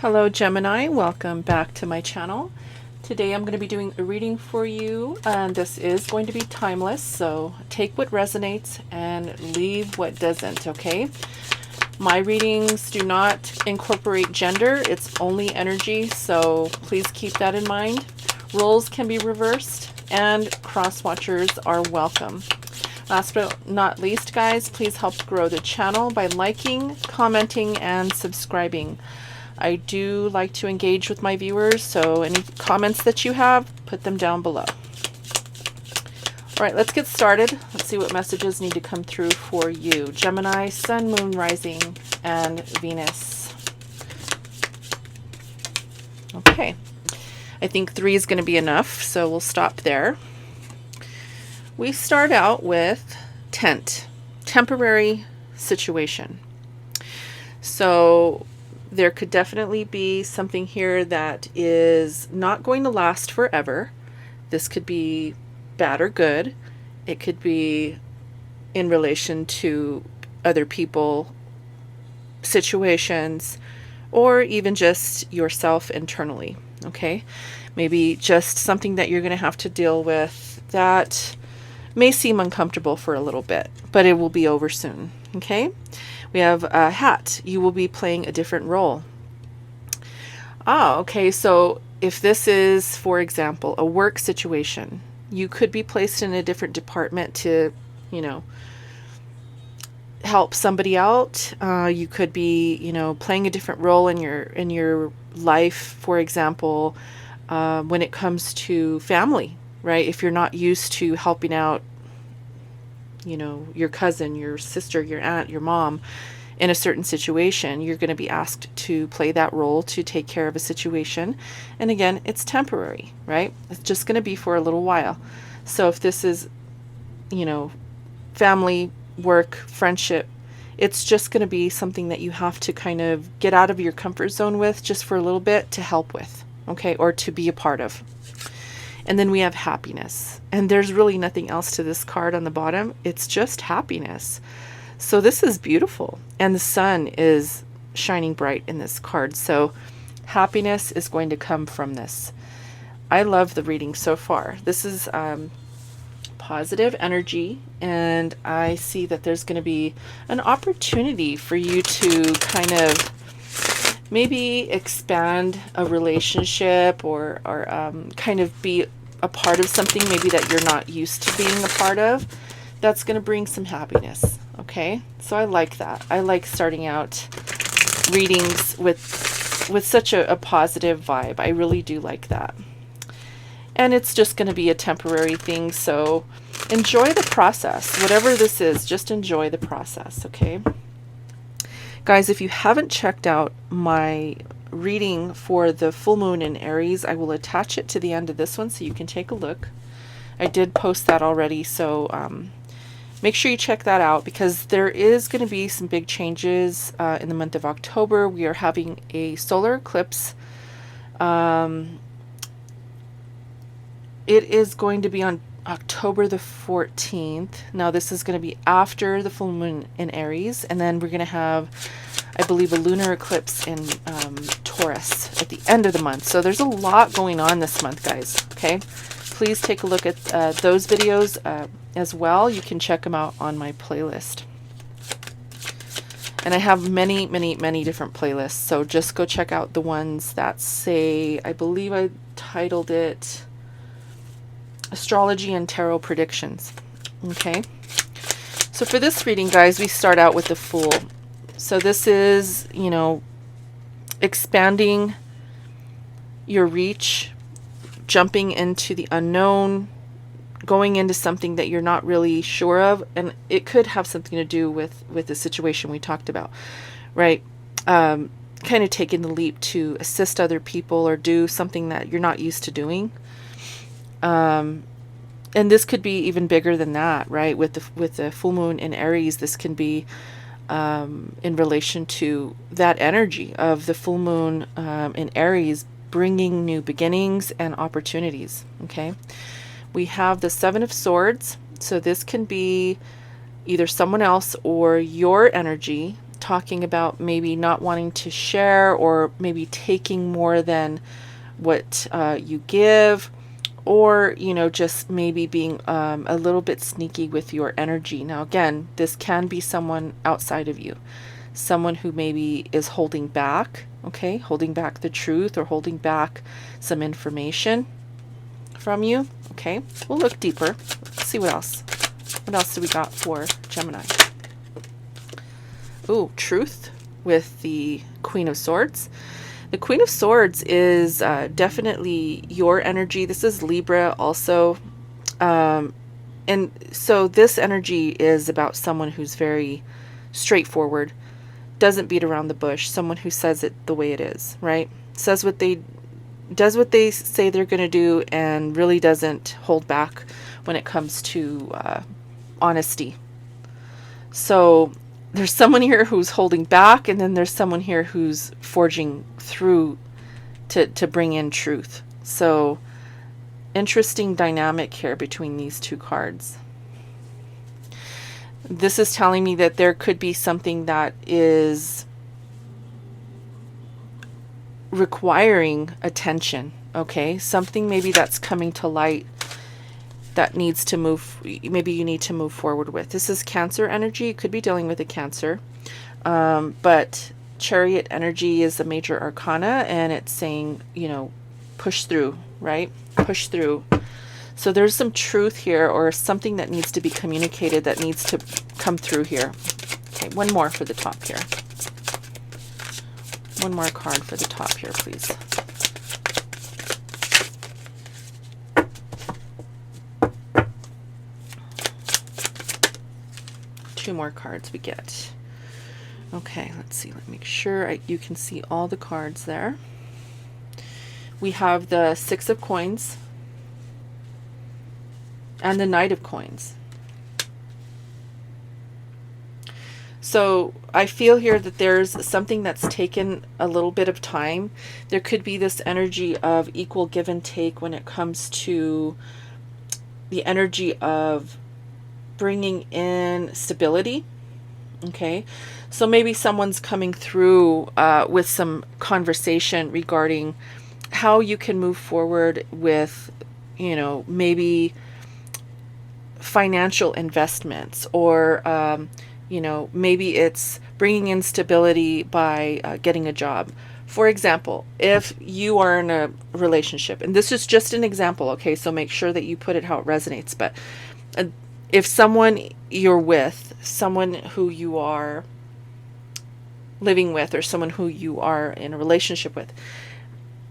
Hello Gemini, welcome back to my channel. Today I'm going to be doing a reading for you, and this is going to be timeless, so take what resonates and leave what doesn't, okay? My readings do not incorporate gender, it's only energy, so please keep that in mind. Roles can be reversed and cross watchers are welcome. Last but not least, guys, please help grow the channel by liking, commenting, and subscribing. I do like to engage with my viewers, so any comments that you have, put them down below. All right, let's get started. Let's see what messages need to come through for you. Gemini, Sun, Moon, Rising, and Venus. Okay, I think 3 is going to be enough, so we'll stop there. We start out with tent, temporary situation. So there could definitely be something here that is not going to last forever. This could be bad or good. It could be in relation to other people, situations, or even just yourself internally, okay? Maybe just something that you're going to have to deal with that may seem uncomfortable for a little bit, but it will be over soon, okay? We have a hat. You will be playing a different role. Okay, so if this is, for example, a work situation, you could be placed in a different department to, help somebody out. You could be, playing a different role in your life, for example, when it comes to family, right? If you're not used to helping out, your cousin, your sister, your aunt, your mom in a certain situation, you're going to be asked to play that role to take care of a situation. And again, it's temporary, right? It's just going to be for a little while. So if this is, family, work, friendship, it's just going to be something that you have to kind of get out of your comfort zone with just for a little bit to help with, okay? Or to be a part of. And then we have happiness. And there's really nothing else to this card on the bottom. It's just happiness. So this is beautiful. And the sun is shining bright in this card. So happiness is going to come from this. I love the reading so far. This is positive energy. And I see that there's going to be an opportunity for you to kind of maybe expand a relationship or kind of be a part of something maybe that you're not used to being a part of. That's going to bring some happiness. Okay, so I like that. I like starting out readings with such a positive vibe. I really do like that. And it's just going to be a temporary thing, so enjoy the process. Whatever this is, just enjoy the process, okay? Guys, if you haven't checked out my reading for the full moon in Aries, I will attach it to the end of this one so you can take a look. I did post that already, so make sure you check that out because there is going to be some big changes in the month of October. We are having a solar eclipse. It is going to be on October the 14th. Now this is going to be after the full moon in Aries, and then we're going to have, I believe, a lunar eclipse in Taurus at the end of the month. So there's a lot going on this month, guys, okay? Please take a look at those videos as well. You can check them out on my playlist. And I have many, many, many different playlists. So just go check out the ones that say, I believe I titled it Astrology and Tarot Predictions. Okay. So for this reading, guys, we start out with the Fool. So this is, expanding your reach, jumping into the unknown, going into something that you're not really sure of, and it could have something to do with the situation we talked about, right? Kind of taking the leap to assist other people or do something that you're not used to doing. And this could be even bigger than that, right? With the full moon in Aries, this can be in relation to that energy of the full moon in Aries, bringing new beginnings and opportunities. Okay, we have the Seven of Swords, so this can be either someone else or your energy talking about maybe not wanting to share, or maybe taking more than what you give, or just maybe being a little bit sneaky with your energy. Now again, this can be someone outside of you, someone who maybe is holding back, okay, holding back the truth, or holding back some information from you. Okay, we'll look deeper. Let's see what else. What else do we got for Gemini? Ooh, truth with the Queen of Swords. The Queen of Swords is definitely your energy. This is Libra also. And so this energy is about someone who's very straightforward, doesn't beat around the bush, someone who says it the way it is, right? Does what they say they're going to do, and really doesn't hold back when it comes to honesty. So there's someone here who's holding back, and then there's someone here who's forging through to bring in truth. So interesting dynamic here between these two cards. This is telling me that there could be something that is requiring attention, okay? Something maybe that's coming to light that needs to move, maybe you need to move forward with. This is Cancer energy. It could be dealing with a Cancer. But Chariot energy is a major arcana, and it's saying, push through, right? Push through. So there's some truth here, or something that needs to be communicated, that needs to come through here. Okay, one more for the top here. One more card for the top here, please. Two more cards we get. Okay, let's see. Let me make sure you can see all the cards there. We have the Six of Coins and the Knight of Coins. So I feel here that there's something that's taken a little bit of time. There could be this energy of equal give and take when it comes to the energy of bringing in stability. Okay, so maybe someone's coming through with some conversation regarding how you can move forward with, maybe financial investments, or maybe it's bringing in stability by getting a job. For example, if you are in a relationship, and this is just an example, okay, so make sure that you put it how it resonates, but if someone you're with, someone who you are living with, or someone who you are in a relationship with,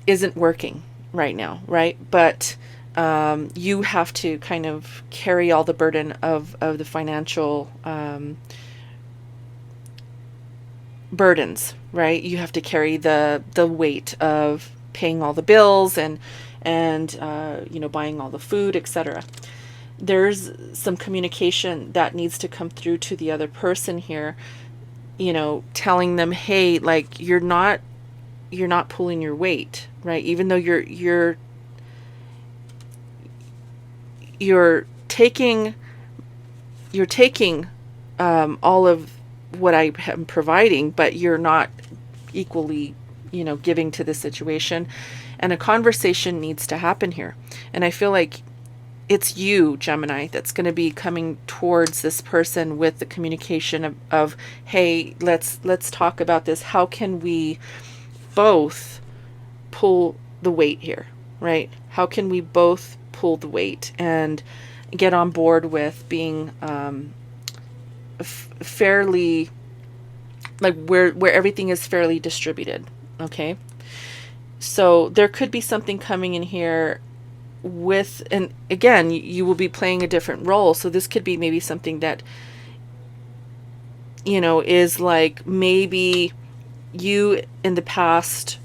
isn't working right now, right? But you have to kind of carry all the burden of the financial burdens, right? You have to carry the weight of paying all the bills and buying all the food, etc. There's some communication that needs to come through to the other person here, telling them, hey, like, you're not pulling your weight, right? Even though you're taking all of what I am providing, but you're not equally, giving to the situation. And a conversation needs to happen here. And I feel like it's you, Gemini, that's going to be coming towards this person with the communication of hey, let's talk about this. How can we both pull the weight here, right? How can we both pull the weight and get on board with being fairly, like, where everything is fairly distributed, okay? So there could be something coming in here with, and again, you will be playing a different role. So this could be maybe something that, is like, maybe you in the past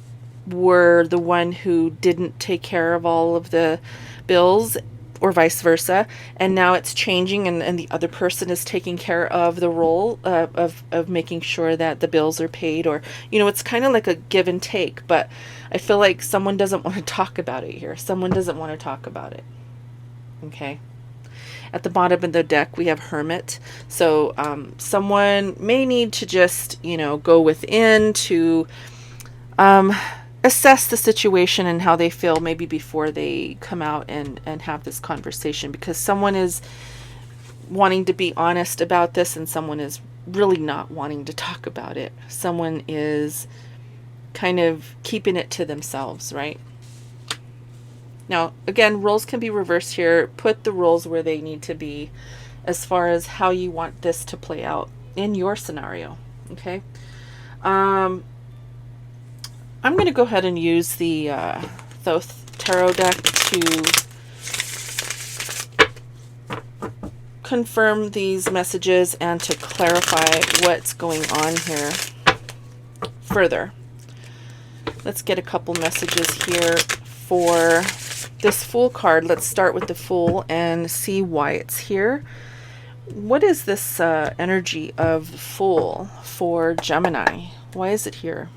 were the one who didn't take care of all of the bills, or vice versa, and now it's changing, and the other person is taking care of the role of making sure that the bills are paid, or it's kind of like a give and take. But I feel like someone doesn't want to talk about it here. Someone doesn't want to talk about it. Okay. At the bottom of the deck, we have Hermit. So someone may need to just, go within to assess the situation and how they feel, maybe before they come out and have this conversation, because someone is wanting to be honest about this and someone is really not wanting to talk about it. Someone is kind of keeping it to themselves, right? Now, again, roles can be reversed here. Put the roles where they need to be as far as how you want this to play out in your scenario, okay? I'm going to go ahead and use the Thoth Tarot deck to confirm these messages and to clarify what's going on here further. Let's get a couple messages here for this Fool card. Let's start with the Fool and see why it's here. What is this energy of the Fool for Gemini? Why is it here?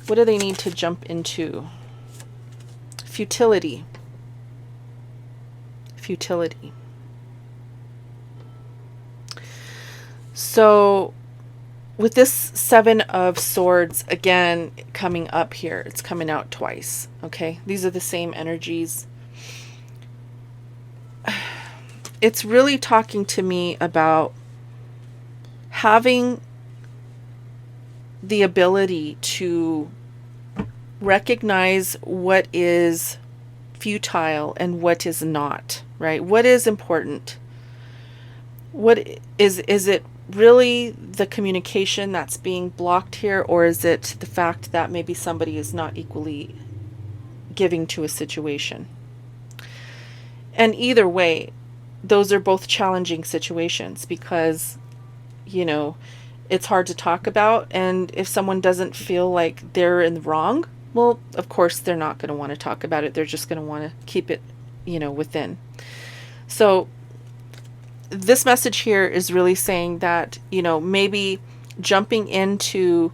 What do they need to jump into? Futility. Futility. So with this Seven of Swords, again, coming up here, it's coming out twice, okay? These are the same energies. It's really talking to me about having the ability to recognize what is futile and what is not, right? What is important? What is it really the communication that's being blocked here, or is it the fact that maybe somebody is not equally giving to a situation? And either way, those are both challenging situations, because it's hard to talk about, and if someone doesn't feel like they're in the wrong, well, of course they're not going to want to talk about it. They're just going to want to keep it within. So this message here is really saying that, maybe jumping into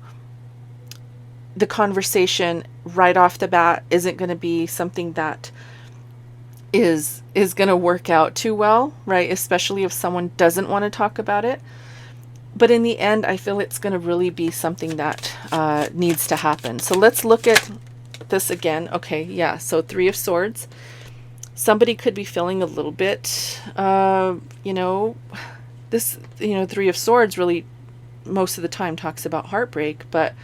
the conversation right off the bat isn't going to be something that is going to work out too well, right? Especially if someone doesn't want to talk about it. But in the end, I feel it's going to really be something that needs to happen. So let's look at this again. Okay, yeah, so Three of Swords. Somebody could be feeling a little bit, this, Three of Swords really most of the time talks about heartbreak, but,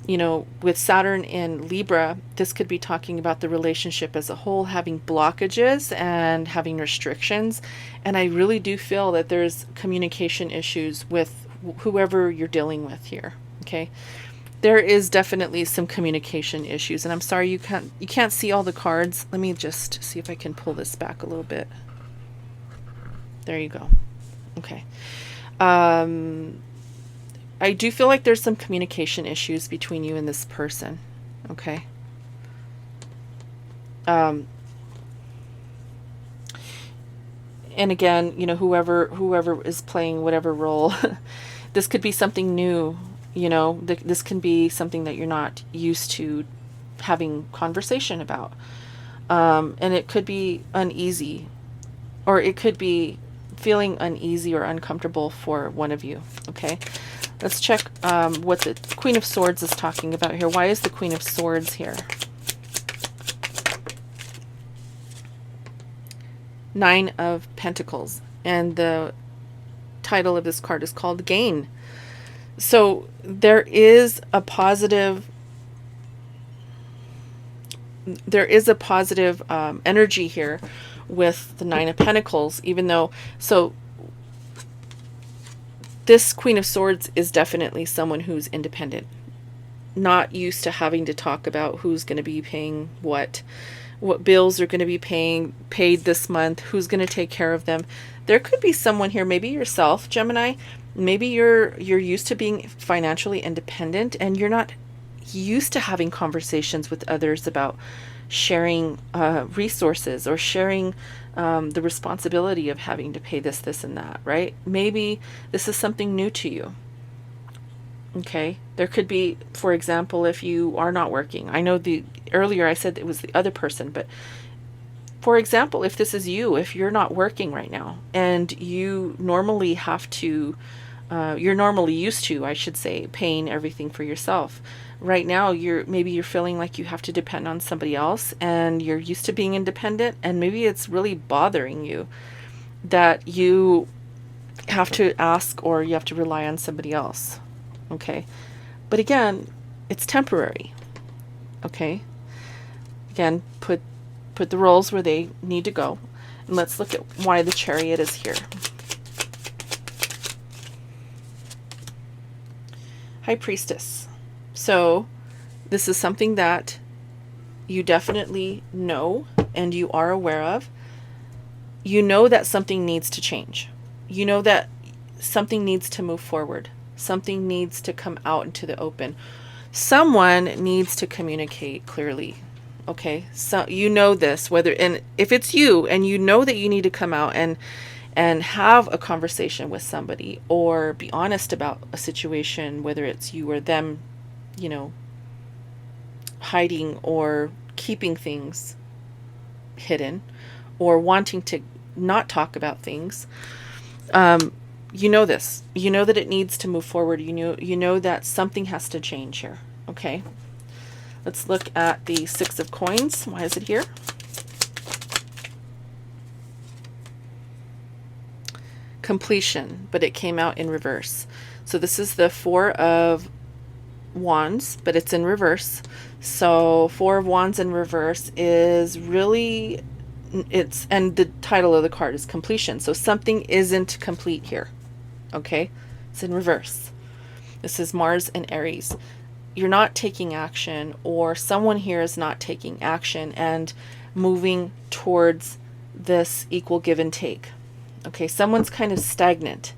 with Saturn in Libra, this could be talking about the relationship as a whole, having blockages and having restrictions. And I really do feel that there's communication issues with whoever you're dealing with here, okay? There is definitely some communication issues, and I'm sorry you can't see all the cards. Let me just see if I can pull this back a little bit. There you go. Okay. I do feel like there's some communication issues between you and this person, okay? And again, whoever is playing whatever role, this could be something new. This can be something that you're not used to having conversation about. And it could be uneasy, or it could be feeling uneasy or uncomfortable for one of you, okay? Let's check what the Queen of Swords is talking about here. Why is the Queen of Swords here? Nine of Pentacles. And the title of this card is called Gain. So there is a positive energy here with the Nine of Pentacles, even though, so this Queen of Swords is definitely someone who's independent, not used to having to talk about who's going to be paying what bills are going to be paid this month, who's going to take care of them. There could be someone here, maybe yourself, Gemini, maybe you're used to being financially independent and you're not used to having conversations with others about sharing resources or sharing the responsibility of having to pay this and that, right? Maybe this is something new to you. Okay, there could be, for example, if you are not working. I know earlier I said it was the other person, but For example, if this is you, if you're not working right now and you normally have to, you're normally used to, I should say, paying everything for yourself. Right now, maybe you're feeling like you have to depend on somebody else and you're used to being independent, and maybe it's really bothering you that you have to ask or you have to rely on somebody else. Okay. But again, it's temporary. Okay. Again, put the roles where they need to go. And let's look at why the Chariot is here. High Priestess. So this is something that you definitely know and you are aware of. You know that something needs to change. You know that something needs to move forward. Something needs to come out into the open. Someone needs to communicate clearly. Okay, so you know this, whether, and if it's you and you know that you need to come out and have a conversation with somebody or be honest about a situation, whether it's you or them, hiding or keeping things hidden or wanting to not talk about things. You know this. You know that it needs to move forward. You know that something has to change here. Okay. Let's look at the Six of Coins. Why is it here? Completion, but it came out in reverse. So this is the Four of Wands, but it's in reverse. So Four of Wands in reverse is really, and the title of the card is completion. So something isn't complete here. Okay. It's in reverse. This is Mars and Aries. You're not taking action, or someone here is not taking action and moving towards this equal give and take. Okay. Someone's kind of stagnant.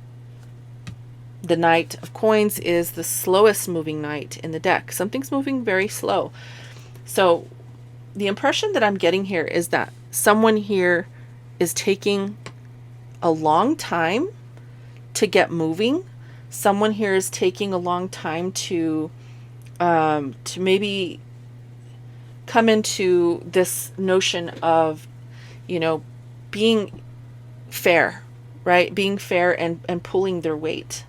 The Knight of Coins is the slowest moving knight in the deck. Something's moving very slow. So the impression that I'm getting here is that someone here is taking a long time to get moving. Someone here is taking a long time to maybe come into this notion of, being fair, right? Being fair and pulling their weight.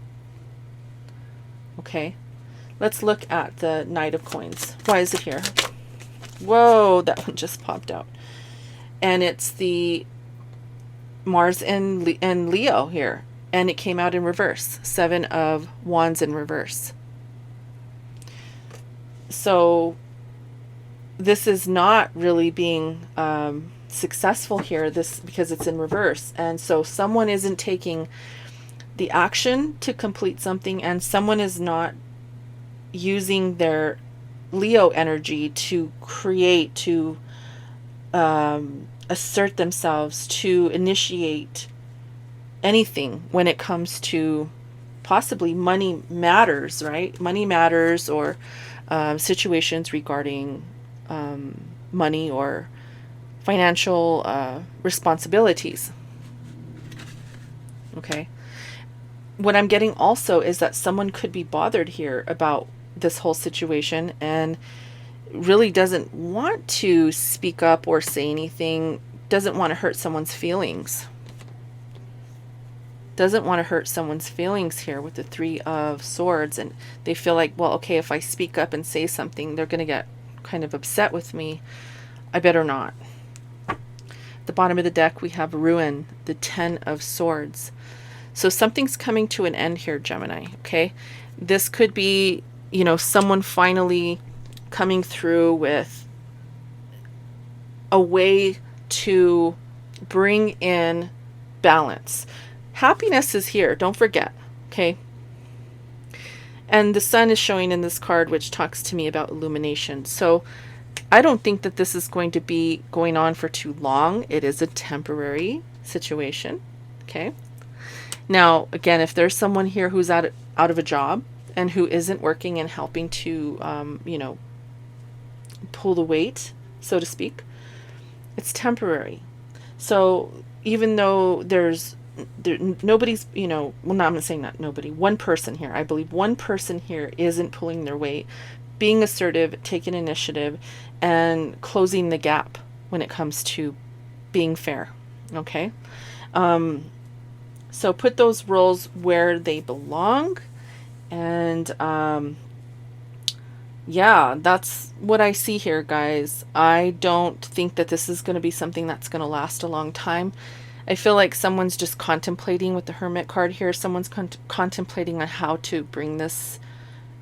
Okay, let's look at the Knight of Coins. Why is it here? Whoa, that one just popped out. And it's the Mars and Leo here. And it came out in reverse. Seven of Wands in reverse. So this is not really being successful here, because it's in reverse. And so someone isn't taking the action to complete something, and someone is not using their Leo energy to create, to assert themselves, to initiate anything when it comes to possibly money matters, right? Money matters, or situations regarding money or financial responsibilities. Okay. What I'm getting also is that someone could be bothered here about this whole situation and really doesn't want to speak up or say anything, doesn't want to hurt someone's feelings. Doesn't want to hurt someone's feelings here with the Three of Swords. And they feel like, well, okay, if I speak up and say something, they're going to get kind of upset with me. I better not. At the bottom of the deck, we have Ruin, the Ten of Swords. So something's coming to an end here, Gemini, okay? This could be, someone finally coming through with a way to bring in balance. Happiness is here, don't forget, okay? And the Sun is showing in this card, which talks to me about illumination. So I don't think that this is going to be going on for too long. It is a temporary situation, okay? Now, again, if there's someone here who's out of a job and who isn't working and helping to, pull the weight, so to speak, it's temporary. So even though nobody's, well, no, I'm not saying not nobody, one person here, I believe one person here isn't pulling their weight, being assertive, taking initiative, and closing the gap when it comes to being fair. Okay. So put those roles where they belong. And yeah, that's what I see here, guys. I don't think that this is going to be something that's going to last a long time. I feel like someone's just contemplating with the Hermit card here. Someone's contemplating on how to bring this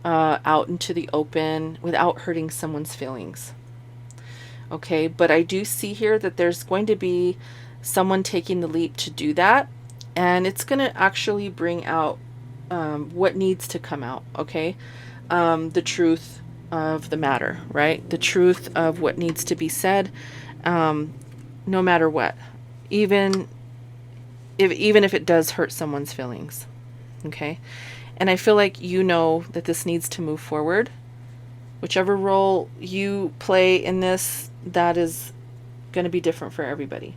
out into the open without hurting someone's feelings. Okay, but I do see here that there's going to be someone taking the leap to do that, and it's going to actually bring out what needs to come out. Okay, the truth of the matter, right? The truth of what needs to be said, no matter what, even if it does hurt someone's feelings. Okay, and I feel like you know that this needs to move forward. Whichever role you play in this, that is going to be different for everybody.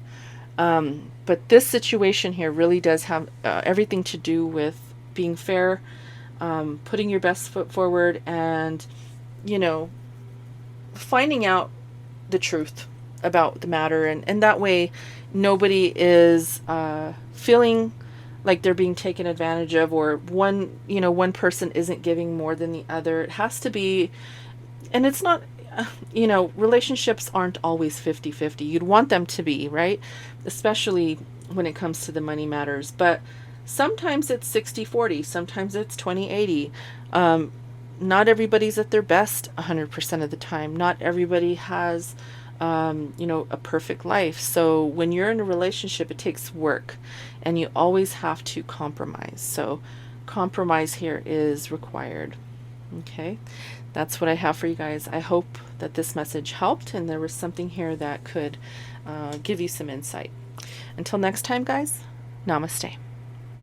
But this situation here really does have everything to do with being fair, putting your best foot forward, and, you know, finding out the truth about the matter. And that way nobody is feeling like they're being taken advantage of, or one person isn't giving more than the other. It has to be, and it's not, relationships aren't always 50-50. You'd want them to be, right? Especially when it comes to the money matters. But sometimes it's 60-40. Sometimes it's 20-80. Not everybody's at their best 100% of the time. Not everybody has, a perfect life. So when you're in a relationship, it takes work, and you always have to compromise. So compromise here is required. Okay, that's what I have for you guys. I hope that this message helped and there was something here that could give you some insight. Until next time, guys, namaste.